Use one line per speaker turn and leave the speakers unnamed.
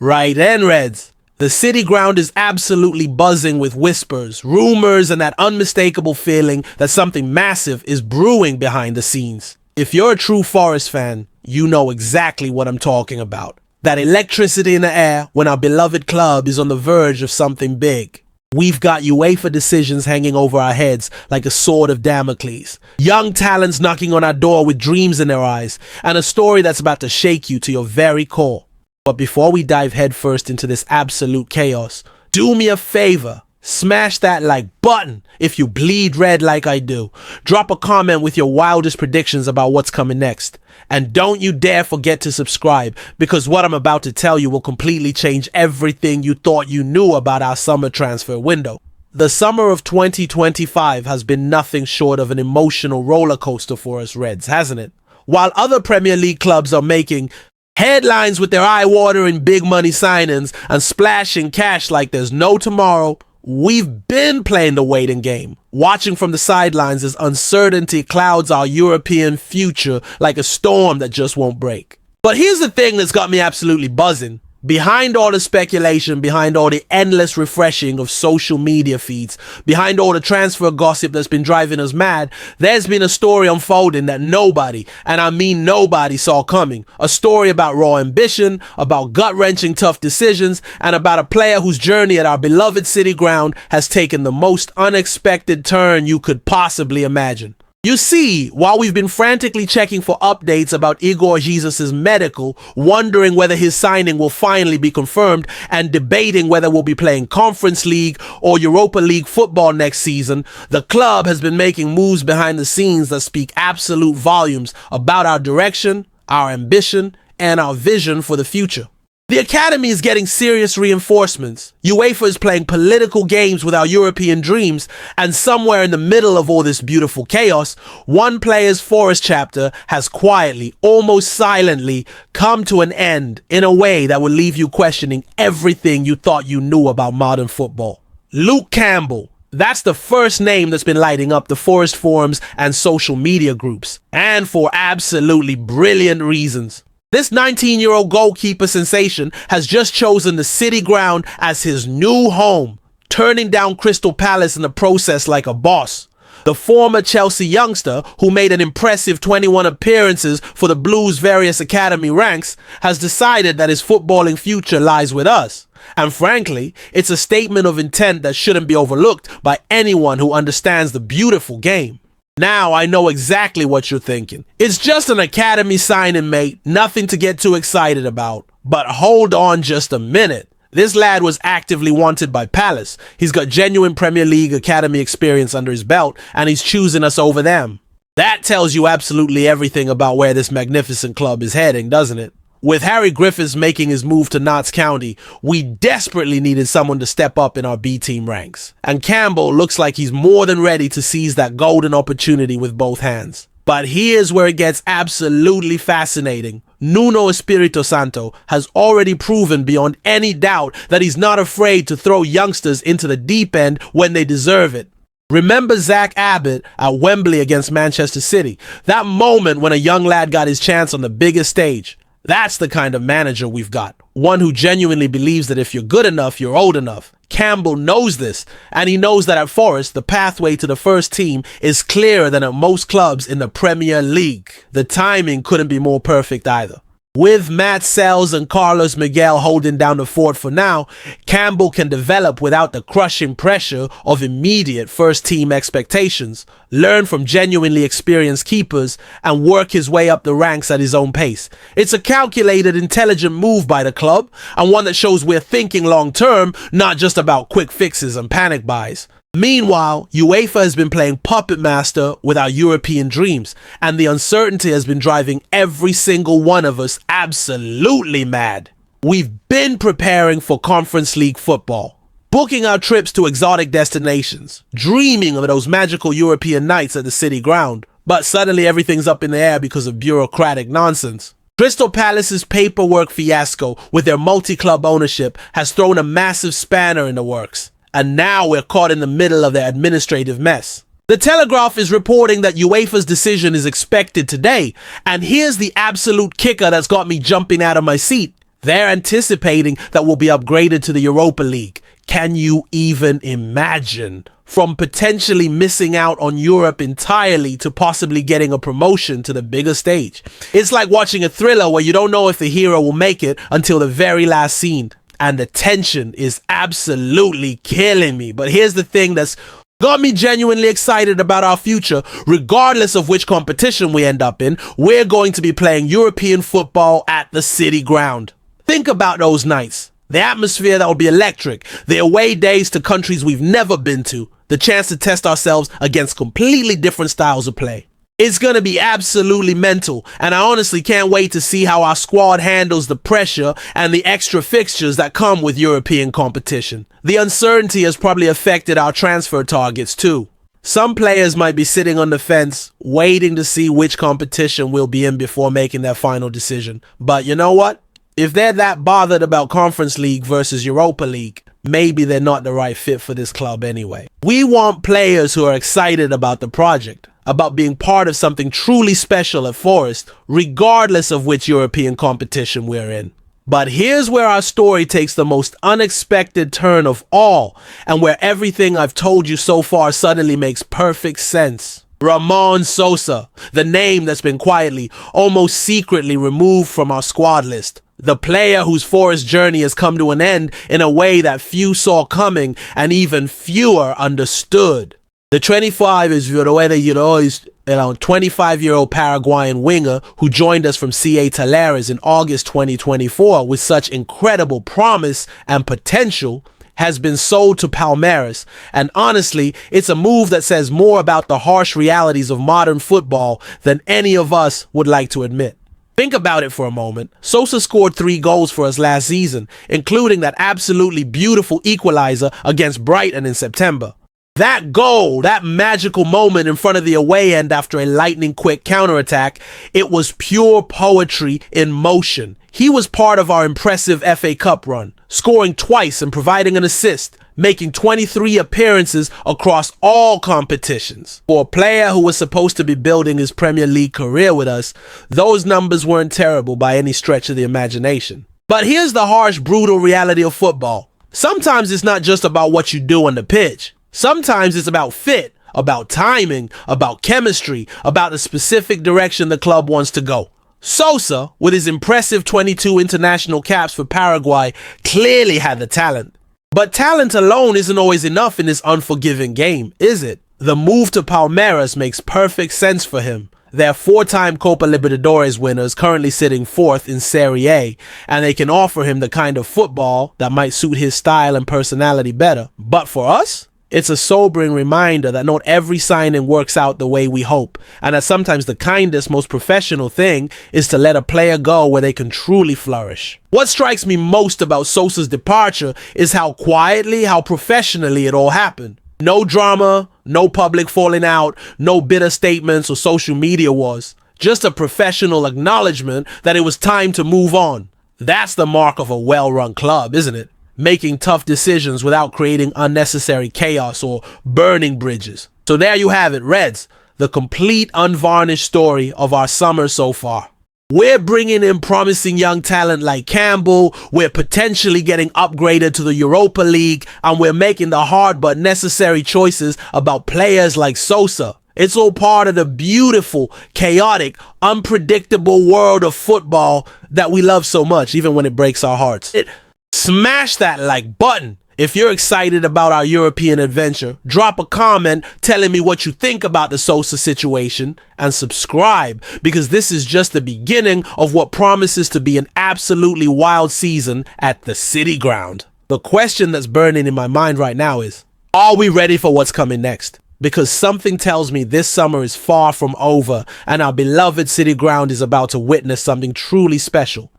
Right then, Reds. The city ground is absolutely buzzing with whispers, rumors, and that unmistakable feeling that something massive is brewing behind the scenes. If you're a true Forest fan, you know exactly what I'm talking about. That electricity in the air when our beloved club is on the verge of something big. We've got UEFA decisions hanging over our heads like a sword of Damocles. Young talents knocking on our door with dreams in their eyes, and a story that's about to shake you to your very core. But before we dive headfirst into this absolute chaos, do me a favor. Smash that like button if you bleed red like I do. Drop a comment with your wildest predictions about what's coming next. And don't you dare forget to subscribe, because what I'm about to tell you will completely change everything you thought you knew about our summer transfer window. The summer of 2025 has been nothing short of an emotional roller coaster for us Reds, hasn't it? While other Premier League clubs are making headlines with their eye-watering big money signings and splashing cash like there's no tomorrow, we've been playing the waiting game, watching from the sidelines as uncertainty clouds our European future like a storm that just won't break. But here's the thing that's got me absolutely buzzing. Behind all the speculation, behind all the endless refreshing of social media feeds, behind all the transfer gossip that's been driving us mad, there's been a story unfolding that nobody, and I mean nobody, saw coming. A story about raw ambition, about gut-wrenching tough decisions, and about a player whose journey at our beloved city ground has taken the most unexpected turn you could possibly imagine. You see, while we've been frantically checking for updates about Igor Jesus' medical, wondering whether his signing will finally be confirmed, and debating whether we'll be playing Conference League or Europa League football next season, the club has been making moves behind the scenes that speak absolute volumes about our direction, our ambition, and our vision for the future. The academy is getting serious reinforcements. UEFA is playing political games with our European dreams, and somewhere in the middle of all this beautiful chaos, one player's Forest chapter has quietly, almost silently, come to an end in a way that will leave you questioning everything you thought you knew about modern football. Luke Campbell. That's the first name that's been lighting up the Forest forums and social media groups, and for absolutely brilliant reasons. This 19-year-old goalkeeper sensation has just chosen the city ground as his new home, turning down Crystal Palace in the process like a boss. The former Chelsea youngster, who made an impressive 21 appearances for the Blues' various academy ranks, has decided that his footballing future lies with us. And frankly, it's a statement of intent that shouldn't be overlooked by anyone who understands the beautiful game. Now I know exactly what you're thinking. It's just an academy signing, mate. Nothing to get too excited about. But hold on just a minute. This lad was actively wanted by Palace. He's got genuine Premier League academy experience under his belt, and he's choosing us over them. That tells you absolutely everything about where this magnificent club is heading, doesn't it? With Harry Griffiths making his move to Notts County, we desperately needed someone to step up in our B-team ranks. And Campbell looks like he's more than ready to seize that golden opportunity with both hands. But here's where it gets absolutely fascinating. Nuno Espirito Santo has already proven beyond any doubt that he's not afraid to throw youngsters into the deep end when they deserve it. Remember Zach Abbott at Wembley against Manchester City? That moment when a young lad got his chance on the biggest stage. That's the kind of manager we've got. One who genuinely believes that if you're good enough, you're old enough. Campbell knows this, and he knows that at Forest, the pathway to the first team is clearer than at most clubs in the Premier League. The timing couldn't be more perfect either. With Matt Sells and Carlos Miguel holding down the fort for now, Campbell can develop without the crushing pressure of immediate first-team expectations, learn from genuinely experienced keepers, and work his way up the ranks at his own pace. It's a calculated, intelligent move by the club, and one that shows we're thinking long-term, not just about quick fixes and panic buys. Meanwhile, UEFA has been playing puppet master with our European dreams, and the uncertainty has been driving every single one of us absolutely mad. We've been preparing for Conference League football, booking our trips to exotic destinations, dreaming of those magical European nights at the city ground, but suddenly everything's up in the air because of bureaucratic nonsense. Crystal Palace's paperwork fiasco with their multi-club ownership has thrown a massive spanner in the works. And now we're caught in the middle of their administrative mess. The Telegraph is reporting that UEFA's decision is expected today, and here's the absolute kicker that's got me jumping out of my seat. They're anticipating that we'll be upgraded to the Europa League. Can you even imagine? From potentially missing out on Europe entirely to possibly getting a promotion to the bigger stage. It's like watching a thriller where you don't know if the hero will make it until the very last scene. And the tension is absolutely killing me. But here's the thing that's got me genuinely excited about our future. Regardless of which competition we end up in, we're going to be playing European football at the City Ground. Think about those nights. The atmosphere that will be electric. The away days to countries we've never been to. The chance to test ourselves against completely different styles of play. It's going to be absolutely mental, and I honestly can't wait to see how our squad handles the pressure and the extra fixtures that come with European competition. The uncertainty has probably affected our transfer targets too. Some players might be sitting on the fence, waiting to see which competition we'll be in before making their final decision. But you know what? If they're that bothered about Conference League versus Europa League, maybe they're not the right fit for this club anyway. We want players who are excited about the project, about being part of something truly special at Forest, regardless of which European competition we're in. But here's where our story takes the most unexpected turn of all, and where everything I've told you so far suddenly makes perfect sense. Ramon Sosa, the name that's been quietly, almost secretly removed from our squad list. The player whose Forest journey has come to an end in a way that few saw coming and even fewer understood. The 25-year-old Paraguayan winger who joined us from CA Talleres in August 2024 with such incredible promise and potential has been sold to Palmeiras, and honestly, it's a move that says more about the harsh realities of modern football than any of us would like to admit. Think about it for a moment. Sosa scored 3 goals for us last season, including that absolutely beautiful equalizer against Brighton in September. That goal, that magical moment in front of the away end after a lightning-quick counterattack, it was pure poetry in motion. He was part of our impressive FA Cup run, scoring twice and providing an assist, making 23 appearances across all competitions. For a player who was supposed to be building his Premier League career with us, those numbers weren't terrible by any stretch of the imagination. But here's the harsh, brutal reality of football. Sometimes it's not just about what you do on the pitch. Sometimes it's about fit, about timing, about chemistry, about the specific direction the club wants to go. Sosa, with his impressive 22 international caps for Paraguay, clearly had the talent. But talent alone isn't always enough in this unforgiving game, is it? The move to Palmeiras makes perfect sense for him. They're 4-time Copa Libertadores winners, currently sitting 4th in Serie A, and they can offer him the kind of football that might suit his style and personality better. But for us, it's a sobering reminder that not every signing works out the way we hope, and that sometimes the kindest, most professional thing is to let a player go where they can truly flourish. What strikes me most about Sosa's departure is how quietly, how professionally it all happened. No drama, no public falling out, no bitter statements or social media wars. Just a professional acknowledgement that it was time to move on. That's the mark of a well-run club, isn't it? Making tough decisions without creating unnecessary chaos or burning bridges. So there you have it, Reds, the complete unvarnished story of our summer so far. We're bringing in promising young talent like Campbell, we're potentially getting upgraded to the Europa League, and we're making the hard but necessary choices about players like Sosa. It's all part of the beautiful, chaotic, unpredictable world of football that we love so much, even when it breaks our hearts. Smash that like button if you're excited about our European adventure. Drop a comment telling me what you think about the Sosa situation, and subscribe, because this is just the beginning of what promises to be an absolutely wild season at the City Ground. The question that's burning in my mind right now is, are we ready for what's coming next? Because something tells me this summer is far from over, and our beloved City Ground is about to witness something truly special.